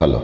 Hello.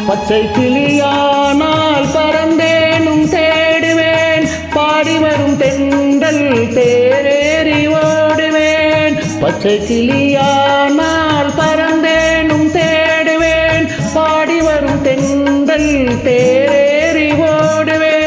பச்சை கிளியானால் பறந்தேனும் தேடுவேன், பாடி வரும் தென்றல் தேரேறி ஓடுவேன். பச்சை கிளியானால் பறந்தேனும் தேடுவேன், பாடி வரும் தென்றல் தேரேறி ஓடுவேன்.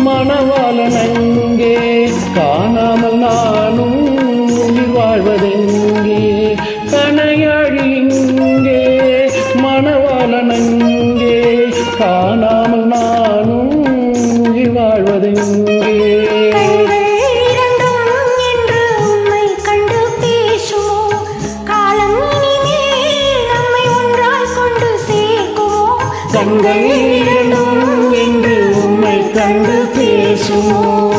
மணவாளனங்கே காணாமல் நானும் உயிர் வாழ்வதெங்கே? கனையாழி இங்கே மணவாளனங்கே காணாமல் நானும் உயிர் வாழ்வதெங்கே? கண்கள் இரண்டும் என்று உம்மை கண்டு பேசுமோ?